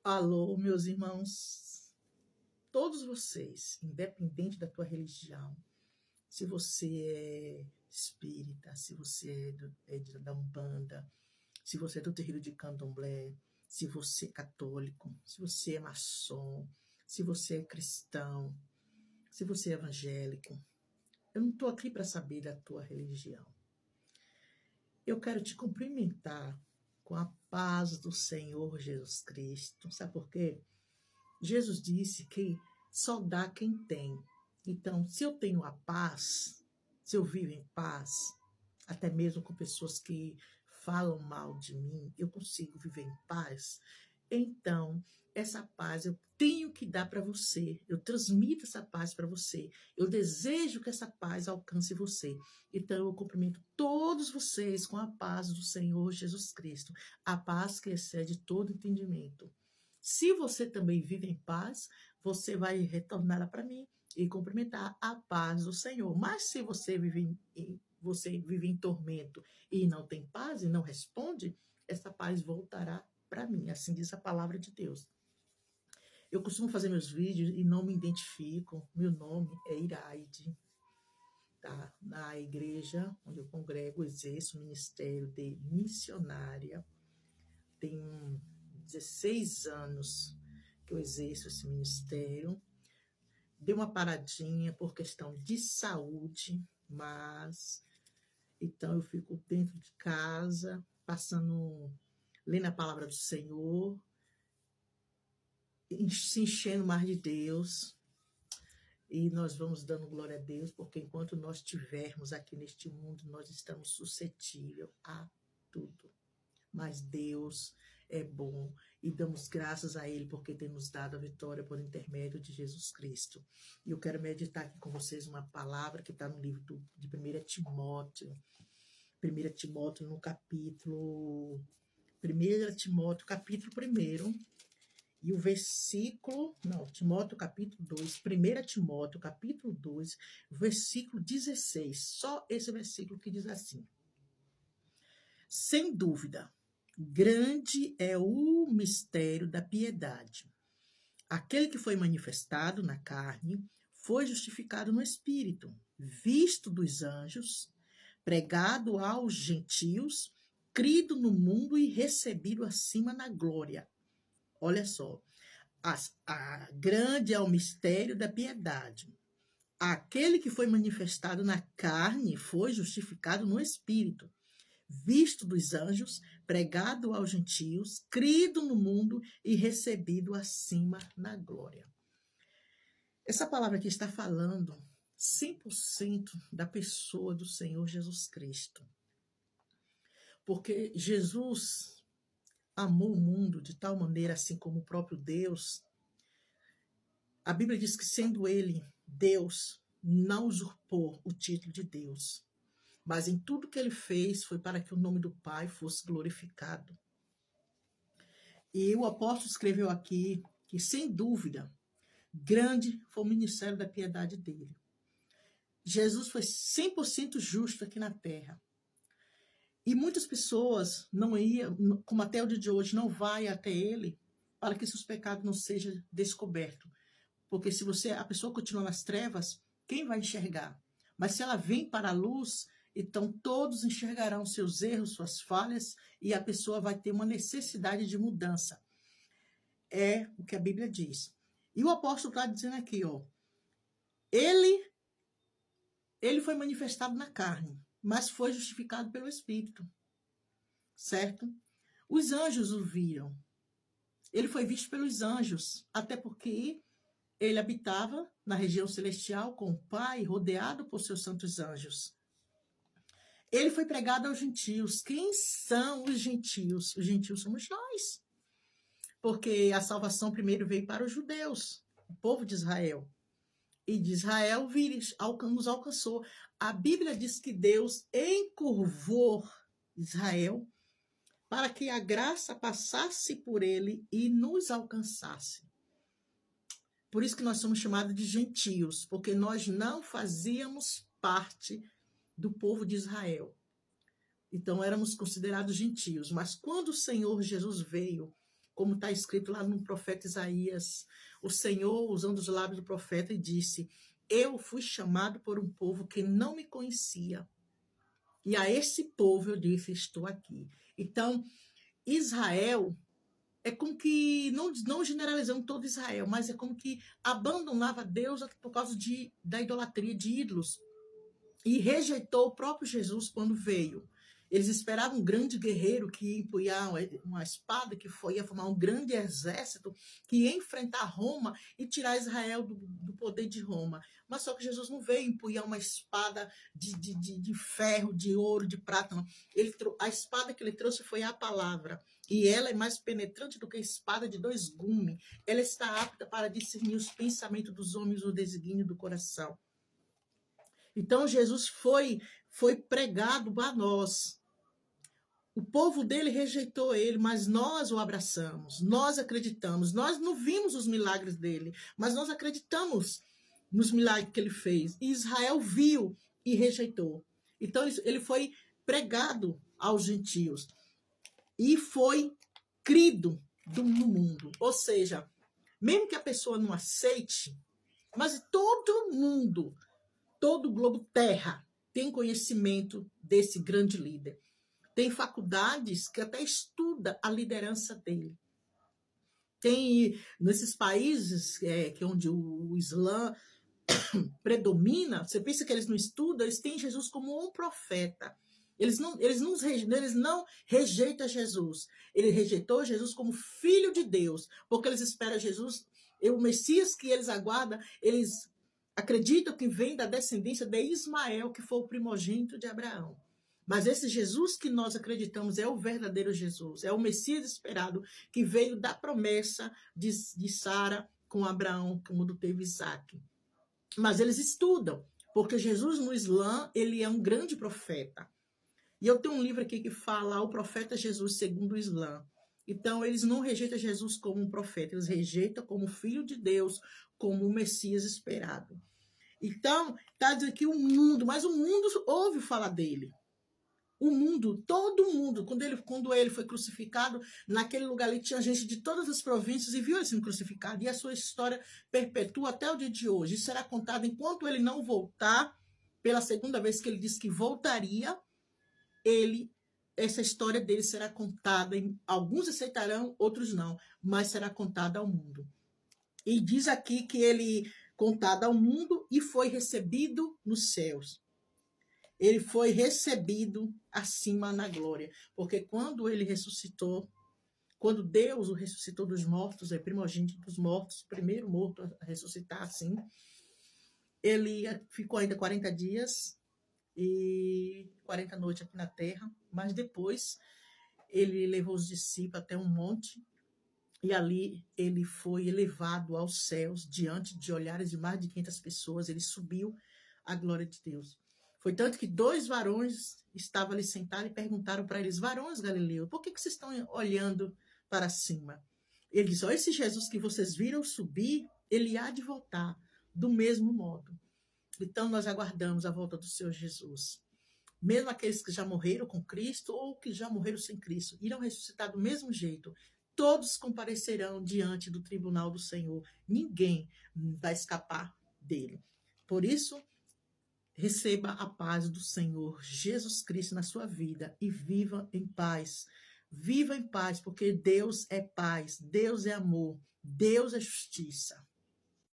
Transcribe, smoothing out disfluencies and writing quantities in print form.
Alô, meus irmãos, todos vocês, independente da tua religião, se você é espírita, se você da Umbanda, se você é do terreiro de Candomblé, se você é católico, se você é maçom, se você é cristão, se você é evangélico, eu não estou aqui para saber da tua religião. Eu quero te cumprimentar com a paz do Senhor Jesus Cristo. Sabe por quê? Jesus disse que só dá quem tem. Então, se eu tenho a paz, se eu vivo em paz, até mesmo com pessoas que falam mal de mim, eu consigo viver em paz. Então, essa paz eu tenho que dar para você. Eu transmito essa paz para você. Eu desejo que essa paz alcance você. Então, eu cumprimento todos vocês com a paz do Senhor Jesus Cristo. A paz que excede todo entendimento. Se você também vive em paz, você vai retorná-la para mim e cumprimentar a paz do Senhor. Mas se você vive em tormento e não tem paz e não responde, essa paz voltará para mim. Assim diz a palavra de Deus. Eu costumo fazer meus vídeos e não me identifico. Meu nome é Iraide. Tá? Na igreja onde eu congrego, exerço o ministério de missionária. Tenho 16 anos que eu exerço esse ministério. Dei uma paradinha por questão de saúde, mas então eu fico dentro de casa, lendo a palavra do Senhor, se enchendo mais de Deus, e nós vamos dando glória a Deus, porque enquanto nós estivermos aqui neste mundo, nós estamos suscetíveis a tudo. Mas Deus é bom e damos graças a Ele porque tem nos dado a vitória por intermédio de Jesus Cristo. E eu quero meditar aqui com vocês uma palavra que está no livro de 1 Timóteo. 1 Timóteo no capítulo... 1 Timóteo, capítulo 1, e o versículo... Não, Timóteo, capítulo 2. 1 Timóteo, capítulo 2, versículo 16. Só esse versículo que diz assim: sem dúvida, grande é o mistério da piedade. Aquele que foi manifestado na carne foi justificado no espírito, visto dos anjos, pregado aos gentios, crido no mundo e recebido acima na glória. Olha só, grande é o mistério da piedade. Aquele que foi manifestado na carne foi justificado no espírito, visto dos anjos, pregado aos gentios, crido no mundo e recebido acima na glória. Essa palavra aqui está falando 100% da pessoa do Senhor Jesus Cristo. Porque Jesus amou o mundo de tal maneira, assim como o próprio Deus. A Bíblia diz que, sendo ele Deus, não usurpou o título de Deus. Mas em tudo que ele fez foi para que o nome do Pai fosse glorificado. E o apóstolo escreveu aqui que, sem dúvida, grande foi o ministério da piedade dele. Jesus foi 100% justo aqui na terra. E muitas pessoas não iam, como até o dia de hoje, não vai até ele para que seus pecados não sejam descobertos. Porque se a pessoa continua nas trevas, quem vai enxergar? Mas se ela vem para a luz, então todos enxergarão seus erros, suas falhas, e a pessoa vai ter uma necessidade de mudança. É o que a Bíblia diz. E o apóstolo está dizendo aqui, ó, ele foi manifestado na carne, mas foi justificado pelo Espírito, certo? Os anjos o viram. Ele foi visto pelos anjos, até porque ele habitava na região celestial com o Pai, rodeado por seus santos anjos. Ele foi pregado aos gentios. Quem são os gentios? Os gentios somos nós. Porque a salvação primeiro veio para os judeus, o povo de Israel. E de Israel nos alcançou. A Bíblia diz que Deus encurvou Israel para que a graça passasse por ele e nos alcançasse. Por isso que nós somos chamados de gentios, porque nós não fazíamos parte do povo de Israel. Então éramos considerados gentios. Mas quando o Senhor Jesus veio como está escrito lá no profeta Isaías. O Senhor, usando os lábios do profeta, e disse: eu fui chamado por um povo que não me conhecia. E a esse povo eu disse: estou aqui. Então, Israel é como que, não generalizando todo Israel, mas é como que abandonava Deus por causa da idolatria de ídolos. E rejeitou o próprio Jesus quando veio. Eles esperavam um grande guerreiro que ia empunhar uma espada, que ia formar um grande exército, que ia enfrentar Roma e tirar Israel do poder de Roma. Mas só que Jesus não veio empunhar uma espada de ferro, de ouro, de prata. Não. A espada que ele trouxe foi a palavra. E ela é mais penetrante do que a espada de dois gumes. Ela está apta para discernir os pensamentos dos homens, o desígnio do coração. Então, Jesus foi pregado a nós. O povo dele rejeitou ele, mas nós o abraçamos, nós acreditamos. Nós não vimos os milagres dele, mas nós acreditamos nos milagres que ele fez. E Israel viu e rejeitou. Então, ele foi pregado aos gentios e foi crido no mundo. Ou seja, mesmo que a pessoa não aceite, mas todo mundo, todo o globo terra tem conhecimento desse grande líder. Tem faculdades que até estuda a liderança dele. Tem nesses países onde o Islã predomina, você pensa que eles não estudam, eles têm Jesus como um profeta. Eles não rejeitam Jesus. Ele rejeitou Jesus como filho de Deus, porque eles esperam Jesus, o Messias que eles aguardam, eles acreditam que vem da descendência de Ismael, que foi o primogênito de Abraão. Mas esse Jesus que nós acreditamos é o verdadeiro Jesus, é o Messias esperado, que veio da promessa de Sara com Abraão, como teve Isaac. Mas eles estudam, porque Jesus no Islã, ele é um grande profeta. E eu tenho um livro aqui que fala o profeta Jesus segundo o Islã. Então, eles não rejeitam Jesus como um profeta, eles rejeitam como filho de Deus, como o Messias esperado. Então, está dizendo que o mundo, mas o mundo ouve falar dele. O mundo, todo mundo, quando ele foi crucificado, naquele lugar ali tinha gente de todas as províncias e viu ele sendo crucificado. E a sua história perpetua até o dia de hoje. Isso será contado enquanto ele não voltar, pela segunda vez que ele disse que voltaria, essa história dele será contada. Alguns aceitarão, outros não, mas será contada ao mundo. E diz aqui que ele contado ao mundo e foi recebido nos céus. Ele foi recebido acima na glória. Porque quando ele ressuscitou, quando Deus o ressuscitou dos mortos, é primogênito dos mortos, o primeiro morto a ressuscitar assim, ele ficou ainda 40 dias e 40 noites aqui na terra, mas depois ele levou os discípulos até um monte e ali ele foi elevado aos céus diante de olhares de mais de 500 pessoas, ele subiu à glória de Deus. Foi tanto que 2 varões estavam ali sentados e perguntaram para eles: varões galileus, por que vocês estão olhando para cima? Ele disse: esse Jesus que vocês viram subir, ele há de voltar do mesmo modo. Então nós aguardamos a volta do Senhor Jesus. Mesmo aqueles que já morreram com Cristo ou que já morreram sem Cristo, irão ressuscitar do mesmo jeito. Todos comparecerão diante do tribunal do Senhor. Ninguém vai escapar dele. Por isso, receba a paz do Senhor Jesus Cristo na sua vida e viva em paz. Viva em paz, porque Deus é paz, Deus é amor, Deus é justiça.